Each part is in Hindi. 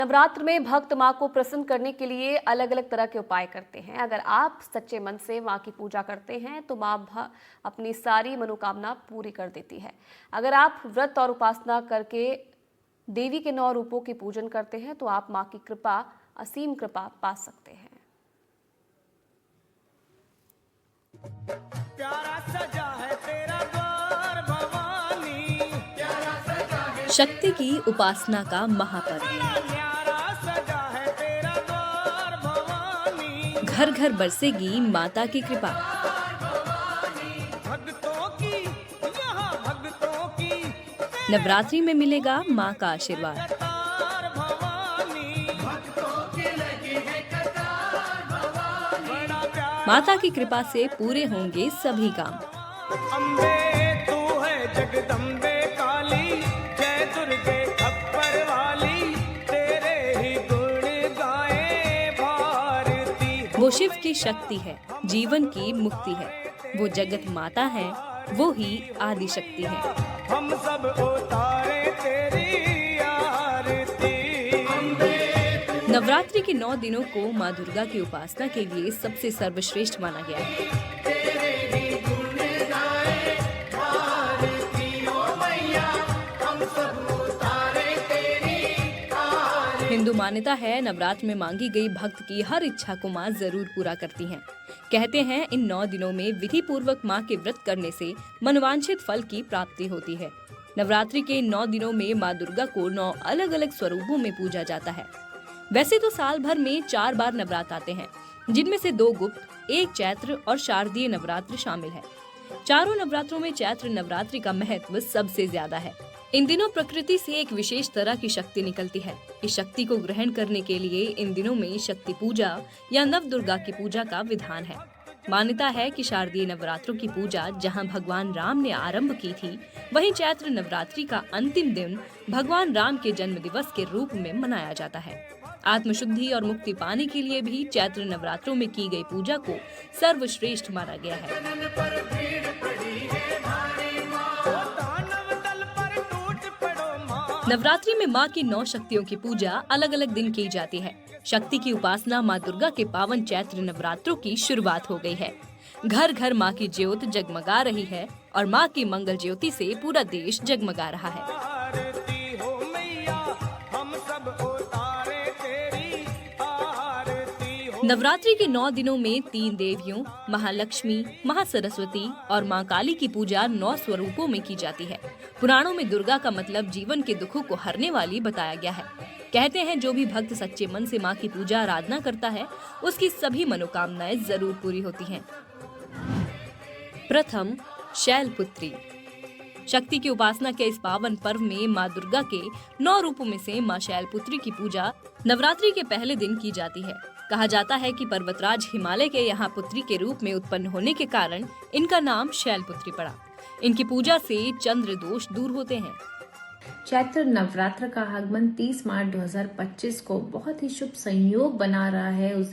नवरात्र में भक्त मां को प्रसन्न करने के लिए अलग अलग तरह के उपाय करते हैं। अगर आप सच्चे मन से मां की पूजा करते हैं तो मां अपनी सारी मनोकामना पूरी कर देती है। अगर आप व्रत और उपासना करके देवी के 9 रूपों की पूजन करते हैं तो आप मां की कृपा, असीम कृपा पा सकते हैं। प्यारा सजा है तेरा द्वार भवानी, प्यारा सजा है शक्ति की उपासना का महापर्व। प्यारा सजा है तेरा द्वार भवानी, घर घर बरसेगी माता की कृपा। भक्तों की यहाँ भक्तों की नवरात्रि में मिलेगा माँ का आशीर्वाद। कतार भवानी, भक्तों की लगी है कतार भवानी, बड़ा प्यारा माता की कृपा से पूरे होंगे सभी काम। अम्बे तू है जगदम्बे काली, जय दुर्गे खप्पर वाली, तेरे ही गुण गाए भारती। वो शिव की शक्ति है, जीवन की मुक्ति है। वो जगत माता है, वो ही आदि शक्ति है। हम सब उतारे तेरी आरती। नवरात्रि के 9 दिनों को माँ दुर्गा की उपासना के लिए सबसे सर्वश्रेष्ठ माना गया है। हिंदू मान्यता है नवरात्र में मांगी गई भक्त की हर इच्छा को माँ जरूर पूरा करती हैं। कहते हैं इन 9 दिनों में विधि पूर्वक माँ के व्रत करने से मनवांछित फल की प्राप्ति होती है। नवरात्रि के इन 9 दिनों में माँ दुर्गा को 9 अलग अलग स्वरूपों में पूजा जाता है। वैसे तो साल भर में 4 बार नवरात्र आते हैं, जिनमें से 2 गुप्त, 1 चैत्र और शारदीय नवरात्र शामिल है। चारों नवरात्रों में चैत्र नवरात्रि का महत्व सबसे ज्यादा है। इन दिनों प्रकृति से एक विशेष तरह की शक्ति निकलती है। इस शक्ति को ग्रहण करने के लिए इन दिनों में शक्ति पूजा या नव दुर्गा की पूजा का विधान है। मान्यता है कि शारदीय नवरात्रों की पूजा जहां भगवान राम ने आरंभ की थी, वहीं चैत्र नवरात्रि का अंतिम दिन भगवान राम के जन्म दिवस के रूप में मनाया जाता है। आत्मशुद्धि और मुक्ति पाने के लिए भी चैत्र नवरात्रों में की गई पूजा को सर्वश्रेष्ठ माना गया है। नवरात्रि में माँ की 9 शक्तियों की पूजा अलग अलग दिन की जाती है। शक्ति की उपासना माँ दुर्गा के पावन चैत्र नवरात्रों की शुरुआत हो गई है। घर घर माँ की ज्योत जगमगा रही है और माँ की मंगल ज्योति से पूरा देश जगमगा रहा है। आरती हो मैया, हम सब उतारे तेरी आरती हो। नवरात्रि के 9 दिनों में 3 देवियों महालक्ष्मी, महासरस्वती और माँ काली की पूजा 9 स्वरूपों में की जाती है। पुराणों में दुर्गा का मतलब जीवन के दुखों को हरने वाली बताया गया है। कहते हैं जो भी भक्त सच्चे मन से माँ की पूजा आराधना करता है, उसकी सभी मनोकामनाएं जरूर पूरी होती हैं। प्रथम, शैलपुत्री। शक्ति की उपासना के इस पावन पर्व में माँ दुर्गा के 9 रूपों में से माँ शैलपुत्री की पूजा नवरात्रि के पहले दिन की जाती है। कहा जाता है कि पर्वतराज हिमालय के यहाँ पुत्री के रूप में उत्पन्न होने के कारण इनका नाम शैलपुत्री पड़ा। इनकी पूजा से चंद्र दोष दूर होते हैं। चैत्र नवरात्र का आगमन 30 मार्च 2025 को बहुत ही शुभ संयोग बना रहा है। उस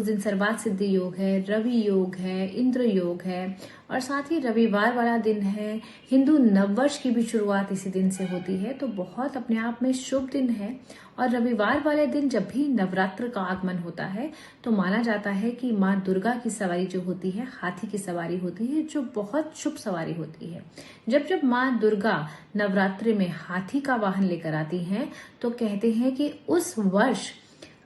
दिन सर्वार्थ सिद्धि योग है, रवि योग है, इंद्र योग है और साथ ही रविवार वाला दिन है। हिंदू नववर्ष की भी शुरुआत इसी दिन से होती है, तो बहुत अपने आप में शुभ दिन है। और रविवार वाले दिन जब भी नवरात्र का आगमन होता है तो माना जाता है कि माँ दुर्गा की सवारी जो होती है हाथी की सवारी होती है, जो बहुत शुभ सवारी होती है। जब माँ दुर्गा नवरात्रि में हाथी का वाहन लेकर आती हैं तो कहते हैं कि उस वर्ष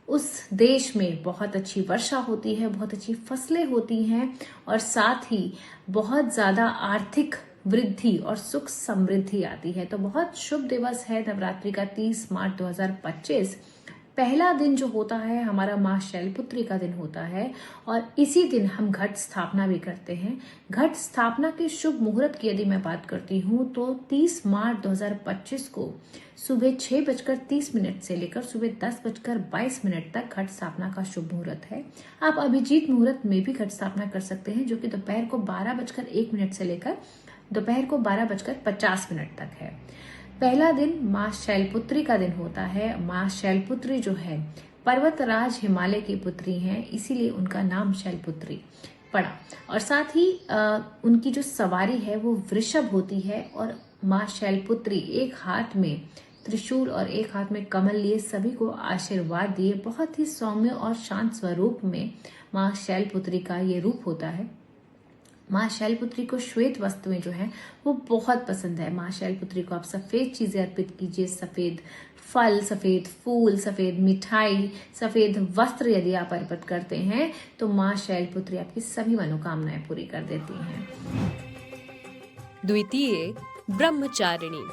उस देश में बहुत अच्छी वर्षा होती है, बहुत अच्छी फसलें होती हैं और साथ ही बहुत ज्यादा आर्थिक वृद्धि और सुख समृद्धि आती है। तो बहुत शुभ दिवस है नवरात्रि का 30 मार्च 2025। पहला दिन जो होता है हमारा माँ शैलपुत्री का दिन होता है और इसी दिन हम घट स्थापना भी करते हैं। घट स्थापना के शुभ मुहूर्त की यदि मैं बात करती हूँ तो 30 मार्च 2025 को सुबह 6:30 से लेकर सुबह 10:22 तक घट स्थापना का शुभ मुहूर्त है। आप अभिजीत मुहूर्त में भी घट स्थापना कर सकते हैं, जो कि दोपहर को 12:01 से लेकर दोपहर को 12:50 तक है। पहला दिन माँ शैलपुत्री का दिन होता है। माँ शैलपुत्री जो है पर्वतराज हिमालय की पुत्री हैं, इसीलिए उनका नाम शैलपुत्री पड़ा। और साथ ही उनकी जो सवारी है वो वृषभ होती है और माँ शैलपुत्री एक हाथ में त्रिशूल और एक हाथ में कमल लिए सभी को आशीर्वाद दिए। बहुत ही सौम्य और शांत स्वरूप में माँ शैलपुत्री का ये रूप होता है। माँ शैलपुत्री को श्वेत वस्त्र जो है वो बहुत पसंद है। माँ शैलपुत्री को आप सफेद चीजें अर्पित कीजिए, सफेद फल, सफेद फूल, सफेद मिठाई, सफेद वस्त्र यदि आप अर्पित करते हैं तो माँ शैलपुत्री आपकी सभी मनोकामनाएं पूरी कर देती हैं। द्वितीय ब्रह्मचारिणी।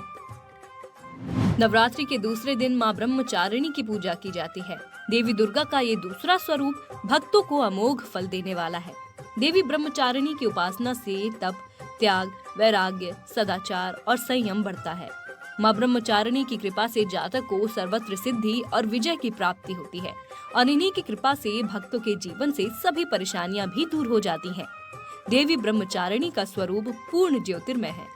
नवरात्रि के दूसरे दिन माँ ब्रह्मचारिणी की पूजा की जाती है। देवी दुर्गा का ये दूसरा स्वरूप भक्तों को अमोघ फल देने वाला है। देवी ब्रह्मचारिणी की उपासना से तप, त्याग, वैराग्य, सदाचार और संयम बढ़ता है। माँ ब्रह्मचारिणी की कृपा से जातक को सर्वत्र सिद्धि और विजय की प्राप्ति होती है और इन्हीं की कृपा से भक्तों के जीवन से सभी परेशानियां भी दूर हो जाती हैं। देवी ब्रह्मचारिणी का स्वरूप पूर्ण ज्योतिर्मय है।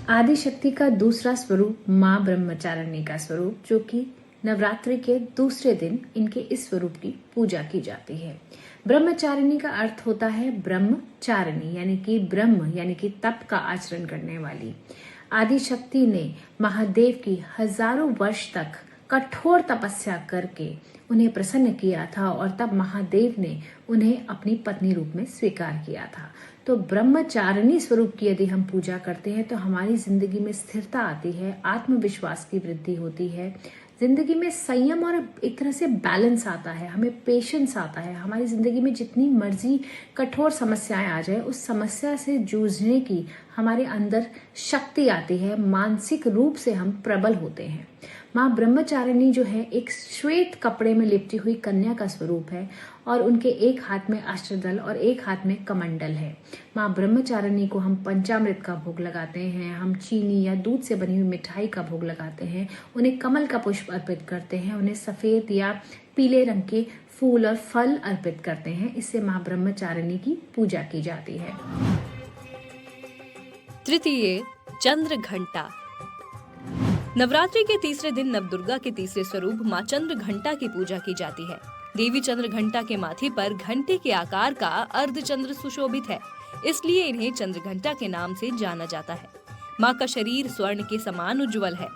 आदि शक्ति का दूसरा स्वरूप माँ ब्रह्मचारिणी का स्वरूप, जो कि नवरात्रि के दूसरे दिन इनके इस स्वरूप की पूजा की जाती है। ब्रह्मचारिणी का अर्थ होता है ब्रह्मचारिणी, यानी कि ब्रह्म यानी कि तप का आचरण करने वाली। आदि शक्ति ने महादेव की हजारों वर्ष तक कठोर तपस्या करके उन्हें प्रसन्न किया था और तब महादेव ने उन्हें अपनी पत्नी रूप में स्वीकार किया था। तो ब्रह्मचारिणी स्वरूप की यदि हम पूजा करते हैं तो हमारी जिंदगी में स्थिरता आती है, आत्मविश्वास की वृद्धि होती है, जिंदगी में संयम और एक तरह से बैलेंस आता है, हमें पेशेंस आता है। हमारी जिंदगी में जितनी मर्जी कठोर समस्याएं आ जाए, उस समस्या से जूझने की हमारे अंदर शक्ति आती है, मानसिक रूप से हम प्रबल होते हैं। माँ ब्रह्मचारिणी जो है एक श्वेत कपड़े में लिपटी हुई कन्या का स्वरूप है और उनके एक हाथ में अष्टदल और एक हाथ में कमंडल है। माँ ब्रह्मचारिणी को हम पंचामृत का भोग लगाते हैं, हम चीनी या दूध से बनी हुई मिठाई का भोग लगाते हैं, उन्हें कमल का पुष्प अर्पित करते हैं, उन्हें सफेद या पीले रंग के फूल और फल अर्पित करते हैं। इससे माँ ब्रह्मचारिणी की पूजा की जाती है। तृतीय चंद्र घंटा। नवरात्रि के तीसरे दिन नवदुर्गा के तीसरे स्वरूप माँ चंद्र घंटा की पूजा की जाती है। देवी चंद्र घंटा के माथे पर घंटे के आकार का अर्धचंद्र सुशोभित है, इसलिए इन्हें चंद्र घंटा के नाम से जाना जाता है। माँ का शरीर स्वर्ण के समान उज्जवल है।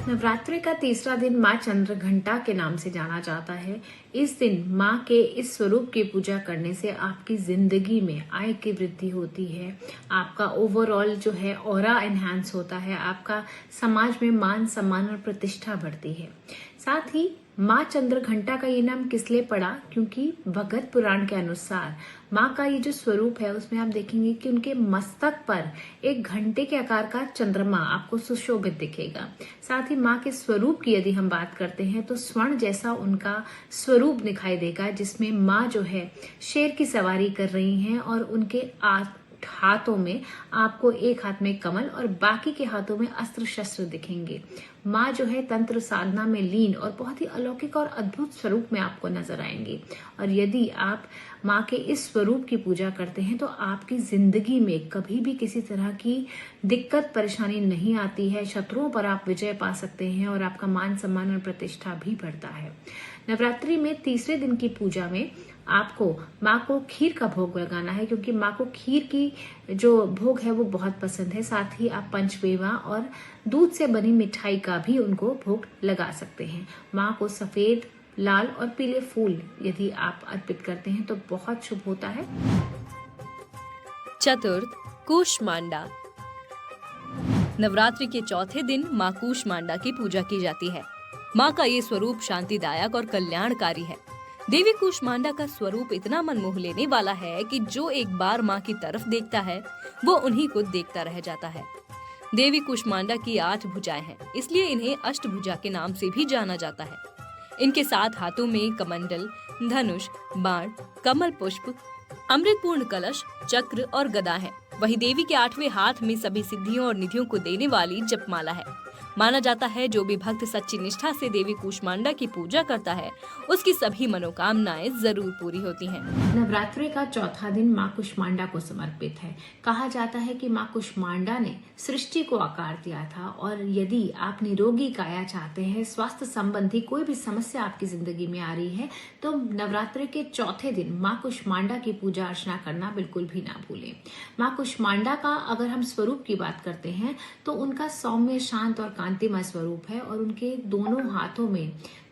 नवरात्रि का तीसरा दिन माँ चंद्र घंटा के नाम से जाना जाता है। इस दिन माँ के इस स्वरूप की पूजा करने से आपकी जिंदगी में आय की वृद्धि होती है, आपका ओवरऑल जो है ऑरा एनहांस होता है, आपका समाज में मान सम्मान और प्रतिष्ठा बढ़ती है। साथ ही माँ चंद्र घंटा का ये नाम किस लिए पड़ा, क्योंकि भगत पुराण के अनुसार माँ का ये जो स्वरूप है उसमें आप देखेंगे कि उनके मस्तक पर एक घंटे के आकार का चंद्रमा आपको सुशोभित दिखेगा। साथ ही माँ के स्वरूप की यदि हम बात करते हैं तो स्वर्ण जैसा उनका स्वरूप दिखाई देगा, जिसमें माँ जो है शेर की सवारी कर रही हैं और उनके हाथों में आपको एक हाथ में कमल और बाकी के हाथों में अस्त्र शस्त्र दिखेंगे। माँ जो है तंत्र साधना में लीन और बहुत ही अलौकिक और अद्भुत स्वरूप में आपको नजर आएंगे। और यदि आप माँ के इस स्वरूप की पूजा करते हैं तो आपकी जिंदगी में कभी भी किसी तरह की दिक्कत परेशानी नहीं आती है, शत्रुओं पर आप विजय पा सकते हैं और आपका मान सम्मान और प्रतिष्ठा भी बढ़ता है। नवरात्रि में तीसरे दिन की पूजा में आपको माँ को खीर का भोग लगाना है, क्योंकि माँ को खीर की जो भोग है वो बहुत पसंद है। साथ ही आप पंचमेवा और दूध से बनी मिठाई का भी उनको भोग लगा सकते हैं। माँ को सफेद, लाल और पीले फूल यदि आप अर्पित करते हैं तो बहुत शुभ होता है। चतुर्थ कूष्मांडा। नवरात्रि के चौथे दिन माँ कूष्मांडा की पूजा की जाती है। माँ का ये स्वरूप शांतिदायक और कल्याणकारी है। देवी कूष्मांडा का स्वरूप इतना मन मोह लेने वाला है कि जो एक बार माँ की तरफ देखता है वो उन्हीं को देखता रह जाता है। देवी कूष्मांडा की 8 भुजाएं हैं, इसलिए इन्हें अष्टभुजा के नाम से भी जाना जाता है। इनके 7 हाथों में कमंडल, धनुष, बाण, कमल पुष्प, अमृतपूर्ण कलश, चक्र और गदा है। वही देवी के 8वें हाथ में सभी सिद्धियों और निधियों को देने वाली जपमाला है। माना जाता है जो भी भक्त सच्ची निष्ठा से देवी कूष्मांडा की पूजा करता है उसकी सभी मनोकामनाएं जरूर पूरी होती हैं। नवरात्रि का चौथा दिन माँ कूष्मांडा को समर्पित है। कहा जाता है कि माँ कूष्मांडा ने सृष्टि को आकार दिया था और यदि आप निरोगी काया चाहते हैं, स्वास्थ्य संबंधी कोई भी समस्या आपकी जिंदगी में आ रही है तो नवरात्रि के चौथे दिन माँ कूष्मांडा की पूजा अर्चना करना बिल्कुल भी ना भूलें। माँ कूष्मांडा का अगर हम स्वरूप की बात करते हैं तो उनका सौम्य, शांत और कांतिमय स्वरूप है और उनके दोनों हाथों में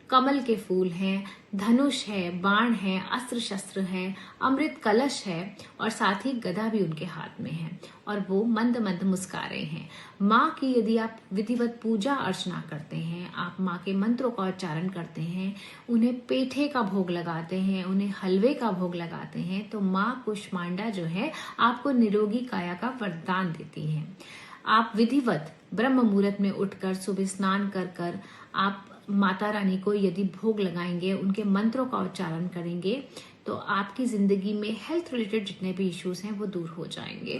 कमल के फूल हैं, धनुष है, बाण है, अस्त्र शस्त्र है, अमृत कलश है और साथ ही गदा भी उनके हाथ में है और वो मंद मंद मुस्कुरा रहे हैं। माँ की यदि आप विधिवत पूजा अर्चना करते हैं, आप माँ के मंत्रों का उच्चारण करते हैं, उन्हें पेठे का भोग लगाते हैं, उन्हें हलवे का भोग लगाते हैं, तो माँ कुष्मांडा जो है आपको निरोगी काया का वरदान देती है। आप विधिवत ब्रह्म मुहूर्त में उठकर सुबह स्नान कर आप माता रानी को यदि भोग लगाएंगे, उनके मंत्रों का उच्चारण करेंगे, तो आपकी जिंदगी में हेल्थ रिलेटेड जितने भी इश्यूज हैं वो दूर हो जाएंगे।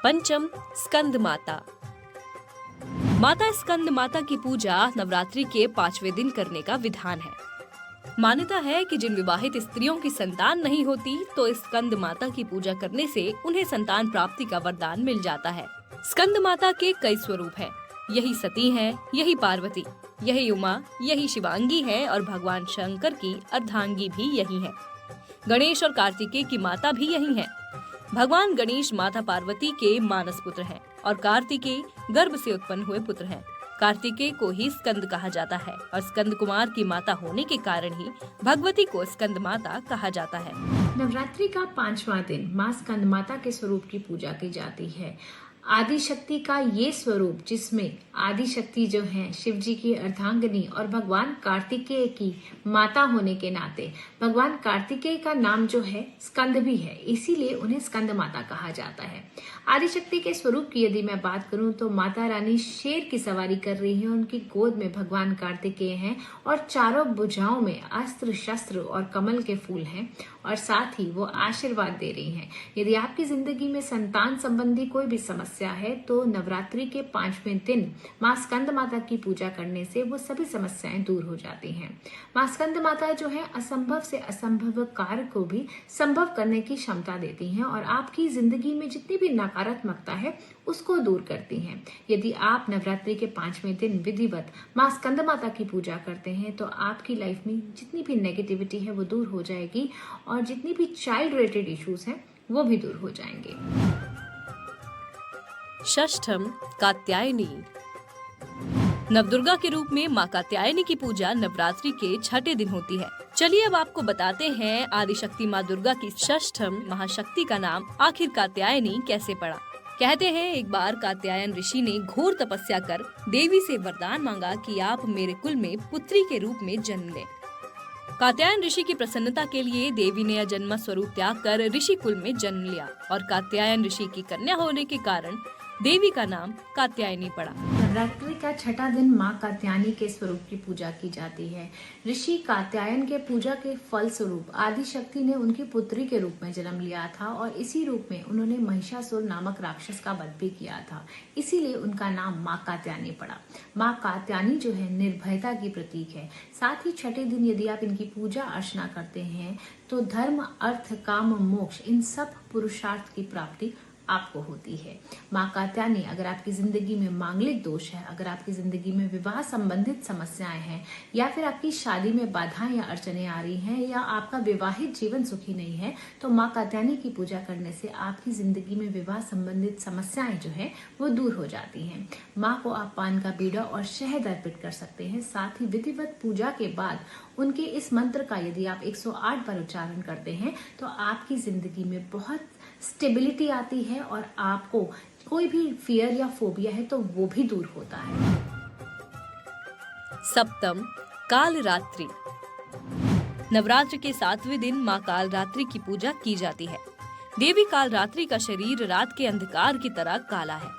पंचम, स्कंद माता। माता स्कंद माता की पूजा नवरात्रि के 5वें दिन करने का विधान है। मान्यता है कि जिन विवाहित स्त्रियों की संतान नहीं होती तो स्कंद माता की पूजा करने से उन्हें संतान प्राप्ति का वरदान मिल जाता है। स्कंद माता के कई स्वरूप हैं। यही सती है, यही पार्वती, यही उमा, यही शिवांगी है और भगवान शंकर की अर्धांगी भी यही है। गणेश और कार्तिकेय की माता भी यही है। भगवान गणेश माता पार्वती के मानस पुत्र हैं और कार्तिकेय गर्भ से उत्पन्न हुए पुत्र हैं। कार्तिकेय को ही स्कंद कहा जाता है और स्कंद कुमार की माता होने के कारण ही भगवती को स्कंद माता कहा जाता है। नवरात्रि का 5वां दिन माँ स्कंद माता के स्वरूप की पूजा की जाती है। आदि शक्ति का ये स्वरूप जिसमें आदि शक्ति जो है शिव जी की अर्धांगिनी और भगवान कार्तिकेय की माता होने के नाते भगवान कार्तिकेय का नाम जो है स्कंद भी है, इसीलिए उन्हें स्कंद माता कहा जाता है। आदि शक्ति के स्वरूप की यदि मैं बात करूं तो माता रानी शेर की सवारी कर रही है, उनकी गोद में भगवान कार्तिकेय हैं और चारों भुजाओं में अस्त्र शस्त्र और कमल के फूल हैं और साथ ही वो आशीर्वाद दे रही हैं। यदि आपकी जिंदगी में संतान संबंधी कोई भी समस्या है तो नवरात्रि के 5वें दिन माँ स्कंद माता की पूजा करने से वो सभी समस्याएं दूर हो जाती हैं। माँ स्कंद माता जो है असंभव से असंभव कार्य को भी संभव करने की क्षमता देती हैं और आपकी जिंदगी में जितनी भी नकारात्मकता है उसको दूर करती हैं। यदि आप नवरात्रि के 5वें दिन विधिवत माँ स्कंद माता की पूजा करते हैं तो आपकी लाइफ में जितनी भी नेगेटिविटी है वो दूर हो जाएगी और जितनी भी चाइल्ड रिलेटेड इश्यूज हैं वो भी दूर हो जाएंगे। षष्ठम, कात्यायनी। नवदुर्गा के रूप में माँ कात्यायनी की पूजा नवरात्रि के 6ठे दिन होती है। चलिए अब आपको बताते हैं आदिशक्ति माँ दुर्गा की षष्ठम महाशक्ति का नाम आखिर कात्यायनी कैसे पड़ा। कहते हैं एक बार कात्यायन ऋषि ने घोर तपस्या कर देवी से वरदान मांगा कि आप मेरे कुल में पुत्री के रूप में जन्म लें। कात्यायन ऋषि की प्रसन्नता के लिए देवी ने अजन्मा स्वरूप त्याग कर ऋषि कुल में जन्म लिया और कात्यायन ऋषि की कन्या होने के कारण देवी का नाम कात्यायनी पड़ा। नवरात्रि का 6ठा दिन माँ कात्यायनी के स्वरूप की पूजा की जाती है। ऋषि कात्यायन के पूजा के फल स्वरूप आदि शक्ति ने उनकी पुत्री के रूप में जन्म लिया था और इसी रूप में उन्होंने महिषासुर नामक राक्षस का वध भी किया था, इसीलिए उनका नाम माँ कात्यायनी पड़ा। माँ कात्यायनी जो है निर्भयता की प्रतीक है। साथ ही 6ठे दिन यदि आप इनकी पूजा अर्चना करते हैं तो धर्म, अर्थ, काम, मोक्ष इन सब पुरुषार्थ की प्राप्ति आपको होती है। माँ कात्यायनी अगर आपकी जिंदगी में मांगलिक दोष है, अगर आपकी जिंदगी में विवाह संबंधित समस्याएं हैं या फिर आपकी शादी में बाधाएं या अड़चने आ रही हैं या आपका विवाहित जीवन सुखी नहीं है, तो माँ कात्यायनी की पूजा करने से आपकी जिंदगी में विवाह संबंधित समस्याएं जो है वो दूर हो जाती हैं। माँ को आप पान का बीड़ा और शहद अर्पित कर सकते हैं। साथ ही विधिवत पूजा के बाद उनके इस मंत्र का यदि आप 108 बार उच्चारण करते हैं तो आपकी जिंदगी में बहुत स्टेबिलिटी आती है और आपको कोई भी फियर या फोबिया है तो वो भी दूर होता है। सप्तम, कालरात्रि। नवरात्र के 7वें दिन माँ कालरात्रि की पूजा की जाती है। देवी कालरात्रि का शरीर रात के अंधकार की तरह काला है।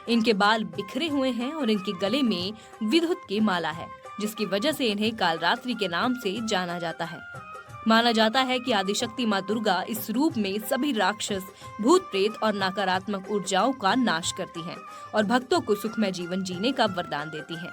इनके बाल बिखरे हुए हैं और इनके गले में विद्युत की माला है, जिसकी वजह से इन्हें कालरात्रि के नाम से जाना जाता है। माना जाता है कि आदिशक्ति माँ दुर्गा इस रूप में सभी राक्षस, भूत प्रेत और नकारात्मक ऊर्जाओं का नाश करती हैं और भक्तों को सुखमय जीवन जीने का वरदान देती हैं।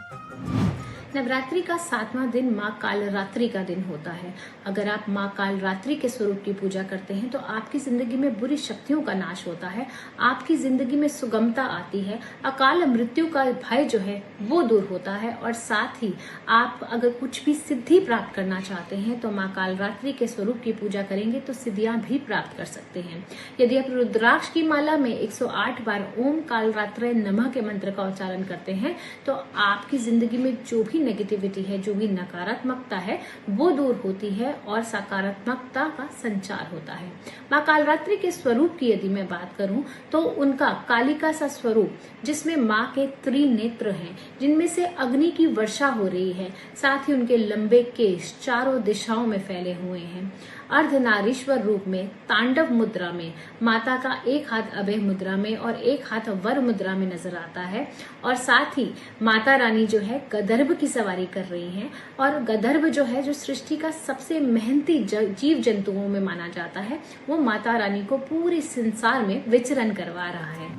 नवरात्रि का 7वां दिन माँ कालरात्रि का दिन होता है। अगर आप माँ कालरात्रि के स्वरूप की पूजा करते हैं तो आपकी जिंदगी में बुरी शक्तियों का नाश होता है, आपकी जिंदगी में सुगमता आती है, अकाल मृत्यु का भय जो है वो दूर होता है और साथ ही आप अगर कुछ भी सिद्धि प्राप्त करना चाहते हैं तो माँ कालरात्रि के स्वरूप की पूजा करेंगे तो सिद्धियां भी प्राप्त कर सकते हैं। यदि आप रुद्राक्ष की माला में 108 बार ओम कालरात्रे नमः के मंत्र का उच्चारण करते हैं तो आपकी जिंदगी में जो भी नेगेटिविटी है, जो भी नकारात्मकता है वो दूर होती है और सकारात्मकता का संचार होता है। माँ कालरात्रि के स्वरूप की यदि मैं बात करूं तो उनका कालिका सा स्वरूप, जिसमें माँ के त्रिनेत्र हैं, जिनमें से अग्नि की वर्षा हो रही है, साथ ही उनके लंबे केश चारों दिशाओं में फैले हुए हैं। अर्धनारीश्वर रूप में तांडव मुद्रा में माता का एक हाथ अभय मुद्रा में और एक हाथ वर मुद्रा में नजर आता है और साथ ही माता रानी जो है गदर्भ की सवारी कर रही हैं और गदर्भ जो है, जो सृष्टि का सबसे मेहनती जीव जंतुओं में माना जाता है, वो माता रानी को पूरे संसार में विचरण करवा रहा है।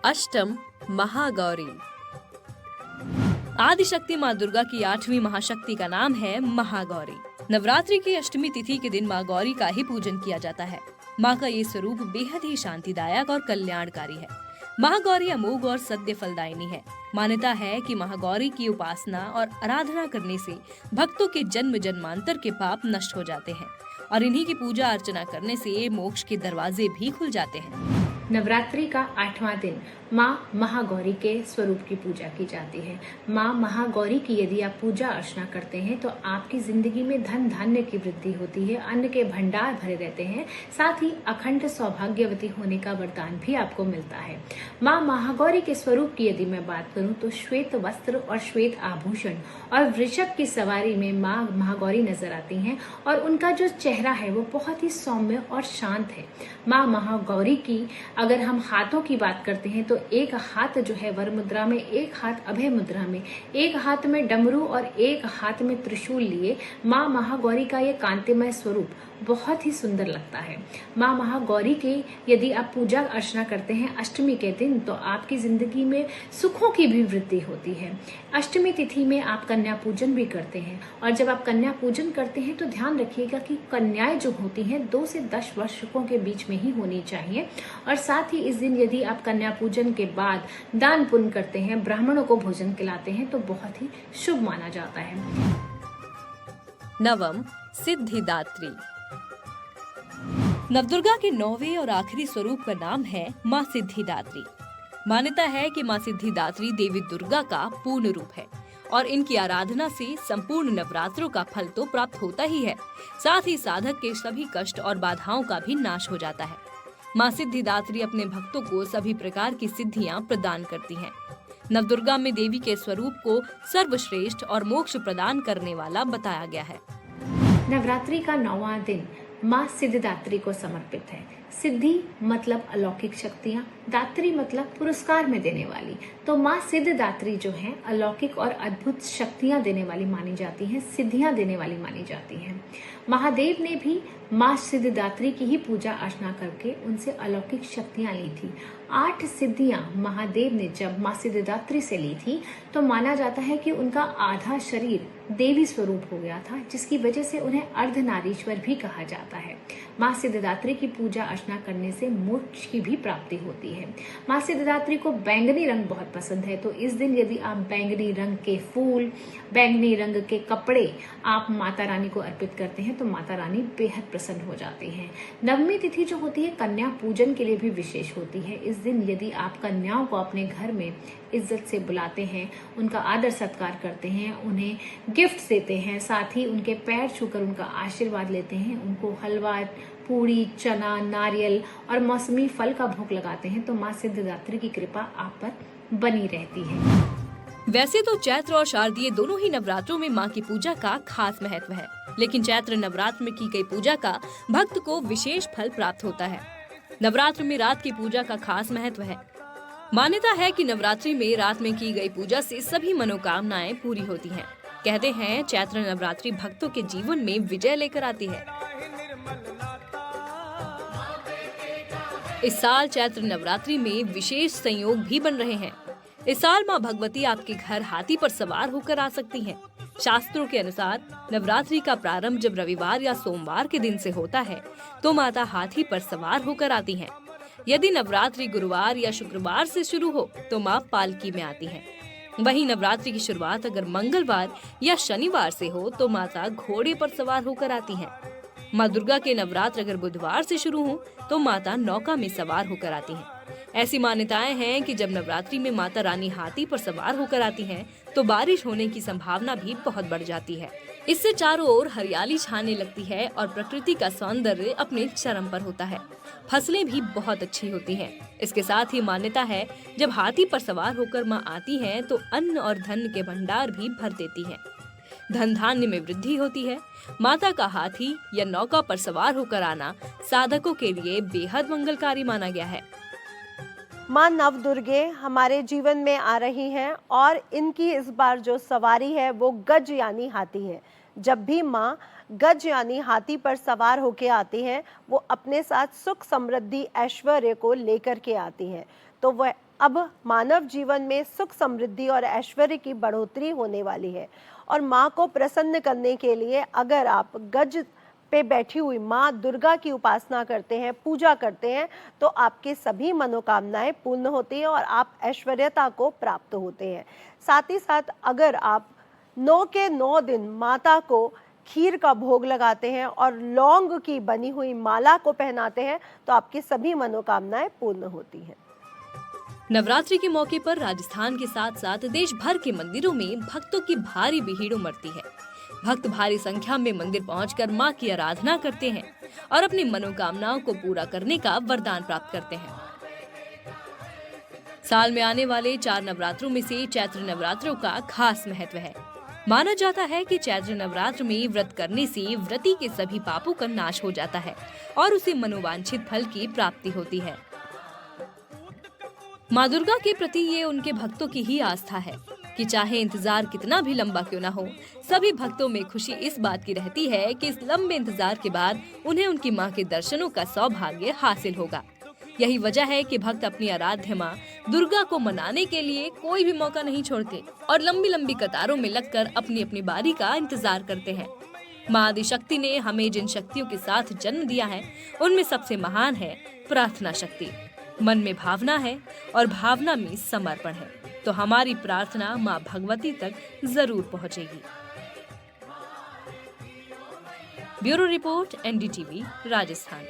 अष्टम महागौरी। आदिशक्ति माँ दुर्गा की 8वीं महाशक्ति का नाम है महागौरी। नवरात्रि की अष्टमी तिथि के दिन माँ गौरी का ही पूजन किया जाता है। माँ का ये स्वरूप बेहद ही शांतिदायक और कल्याणकारी है। महागौरी अमोघ और सद्य फलदायिनी है। मान्यता है कि महागौरी की उपासना और आराधना करने से भक्तों के जन्म जन्मांतर के पाप नष्ट हो जाते हैं और इन्हीं की पूजा अर्चना करने से मोक्ष के दरवाजे भी खुल जाते हैं। नवरात्रि का 8वां दिन माँ महागौरी के स्वरूप की पूजा की जाती है। माँ महागौरी की यदि आप पूजा अर्चना करते हैं तो आपकी जिंदगी में धन धान्य की वृद्धि होती है, अन्न के भंडार भरे रहते हैं, साथ ही अखंड सौभाग्यवती होने का वरदान भी आपको मिलता है। माँ महागौरी के स्वरूप की यदि मैं बात करूं तो श्वेत वस्त्र और श्वेत आभूषण और वृषभ की सवारी में माँ महागौरी नजर आती हैं और उनका जो चेहरा है वो बहुत ही सौम्य और शांत है। माँ महागौरी की अगर हम हाथों की बात करते हैं तो एक हाथ जो है वर मुद्रा में, एक हाथ अभय मुद्रा में, एक हाथ में डमरू और एक हाथ में त्रिशूल लिए माँ महागौरी का ये कांतिमय स्वरूप बहुत ही सुंदर लगता है। माँ महागौरी की यदि आप पूजा अर्चना करते हैं अष्टमी के दिन तो आपकी जिंदगी में सुखों की भी वृद्धि होती है। अष्टमी तिथि में आप कन्या पूजन भी करते हैं और जब आप कन्या पूजन करते हैं तो ध्यान रखिएगा कि कन्याएं जो होती हैं 2 से 10 वर्षों के बीच में ही होनी चाहिए और साथ ही इस दिन यदि आप कन्या पूजन के बाद दान पुण्य करते हैं, ब्राह्मणों को भोजन खिलाते हैं तो बहुत ही शुभ माना जाता है। नवम सिद्धिदात्री। नवदुर्गा के 9वें और आखिरी स्वरूप का नाम है माँ सिद्धिदात्री। मान्यता है कि माँ सिद्धिदात्री देवी दुर्गा का पूर्ण रूप है और इनकी आराधना से संपूर्ण नवरात्रों का फल तो प्राप्त होता ही है, साथ ही साधक के सभी कष्ट और बाधाओं का भी नाश हो जाता है। माँ सिद्धिदात्री अपने भक्तों को सभी प्रकार की सिद्धियां प्रदान करती हैं। नवदुर्गा में देवी के स्वरूप को सर्वश्रेष्ठ और मोक्ष प्रदान करने वाला बताया गया है। नवरात्रि का 9वां दिन माँ सिद्धिदात्री को समर्पित है। सिद्धि मतलब अलौकिक शक्तियाँ, दात्री मतलब पुरस्कार में देने वाली। तो माँ सिद्धिदात्री जो है अलौकिक और अद्भुत शक्तियाँ देने वाली मानी जाती हैं, सिद्धियाँ देने वाली मानी जाती हैं। महादेव ने भी माँ सिद्धिदात्री की ही पूजा अर्चना करके उनसे अलौकिक शक्तियाँ ली थी। 8 सिद्धियाँ महादेव ने जब माँ सिद्धिदात्री से ली थी तो माना जाता है कि उनका आधा शरीर देवी स्वरूप हो गया था, जिसकी वजह से उन्हें अर्धनारीश्वर भी कहा जाता है। माँ सिद्धिदात्री की पूजा अर्चना करने से मोक्ष की भी प्राप्ति होती है। माँ सिद्धिदात्री को बैंगनी रंग बहुत पसंद है, तो इस दिन यदि आप बैंगनी रंग के फूल, बैंगनी रंग के कपड़े आप माता रानी को अर्पित करते हैं तो माता रानी बेहद प्रसन्न हो जाती हैं। नवमी तिथि जो होती है कन्या पूजन के लिए भी विशेष होती है। इस दिन यदि आप कन्याओं को अपने घर में इज्जत से बुलाते हैं, उनका आदर सत्कार करते हैं, उन्हें गिफ्ट देते हैं, साथ ही उनके पैर छूकर उनका आशीर्वाद लेते हैं, उनको हलवा, पूरी, चना, नारियल और मौसमी फल का भोग लगाते हैं तो माँ सिद्धिदात्री की कृपा आप पर बनी रहती है। वैसे तो चैत्र और शारदीय दोनों ही नवरात्रों में माँ की पूजा का खास महत्व है, लेकिन चैत्र नवरात्र में की गई पूजा का भक्त को विशेष फल प्राप्त होता है। नवरात्र में रात की पूजा का खास महत्व है। मान्यता है कि नवरात्रि में रात में की गई पूजा से सभी मनोकामनाएं पूरी होती हैं। कहते हैं चैत्र नवरात्रि भक्तों के जीवन में विजय लेकर आती है। इस साल चैत्र नवरात्रि में विशेष संयोग भी बन रहे हैं। इस साल माँ भगवती आपके घर हाथी पर सवार होकर आ सकती हैं। शास्त्रों के अनुसार नवरात्रि का प्रारंभ जब रविवार या सोमवार के दिन से होता है तो माता हाथी पर सवार होकर आती हैं। यदि नवरात्रि गुरुवार या शुक्रवार से शुरू हो तो माँ पालकी में आती हैं। वहीं नवरात्रि की शुरुआत अगर मंगलवार या शनिवार से हो तो माता घोड़े पर सवार होकर आती हैं। माँ दुर्गा के नवरात्र अगर बुधवार से शुरू हो तो माता नौका में सवार होकर आती हैं। ऐसी मान्यताएं हैं कि जब नवरात्रि में माता रानी हाथी पर सवार होकर आती हैं तो बारिश होने की संभावना भी बहुत बढ़ जाती है। इससे चारों ओर हरियाली छाने लगती है और प्रकृति का सौंदर्य अपने चरम पर होता है। फसलें भी बहुत अच्छी होती हैं। इसके साथ ही मान्यता है जब हाथी पर सवार होकर माँ आती हैं तो अन्न और धन के भंडार भी भर देती हैं। धन धान्य में वृद्धि होती है। माता का हाथी या नौका पर सवार होकर आना साधकों के लिए बेहद मंगलकारी माना गया है। माँ नवदुर्गे हमारे जीवन में आ रही हैं और इनकी इस बार जो सवारी है वो गज यानी हाथी है। जब भी माँ गज यानी हाथी पर सवार होके आती हैं वो अपने साथ सुख समृद्धि ऐश्वर्य को लेकर के आती हैं। तो वह अब मानव जीवन में सुख समृद्धि और ऐश्वर्य की बढ़ोतरी होने वाली है। और माँ को प्रसन्न करने के लिए अगर आप गज पे बैठी हुई माँ दुर्गा की उपासना करते हैं, पूजा करते हैं, तो आपके सभी मनोकामनाएं पूर्ण होती हैं और आप ऐश्वर्यता को प्राप्त होते हैं। साथ ही साथ अगर आप 9 के 9 दिन माता को खीर का भोग लगाते हैं और लौंग की बनी हुई माला को पहनाते हैं तो आपकी सभी मनोकामनाएं पूर्ण होती हैं। नवरात्रि के मौके पर राजस्थान के साथ साथ देश भर के मंदिरों में भक्तों की भारी भीड़ उमड़ती है। भक्त भारी संख्या में मंदिर पहुंचकर मां की आराधना करते हैं और अपनी मनोकामनाओं को पूरा करने का वरदान प्राप्त करते हैं। साल में आने वाले 4 नवरात्रों में से चैत्र नवरात्रों का खास महत्व है। माना जाता है कि चैत्र नवरात्र में व्रत करने से व्रती के सभी पापों का नाश हो जाता है और उसे मनोवांछित फल की प्राप्ति होती है। माँ दुर्गा के प्रति ये उनके भक्तों की ही आस्था है कि चाहे इंतजार कितना भी लंबा क्यों ना हो, सभी भक्तों में खुशी इस बात की रहती है कि इस लंबे इंतजार के बाद उन्हें उनकी माँ के दर्शनों का सौभाग्य हासिल होगा। यही वजह है कि भक्त अपनी आराध्य माँ दुर्गा को मनाने के लिए कोई भी मौका नहीं छोड़ते और लंबी लंबी कतारों में लगकर अपनी अपनी बारी का इंतजार करते हैं। माँ आदिशक्ति ने हमें जिन शक्तियों के साथ जन्म दिया है उनमें सबसे महान है प्रार्थना शक्ति। मन में भावना है और भावना में समर्पण है तो हमारी प्रार्थना माँ भगवती तक जरूर पहुँचेगी। Bureau report, NDTV, Rajasthan.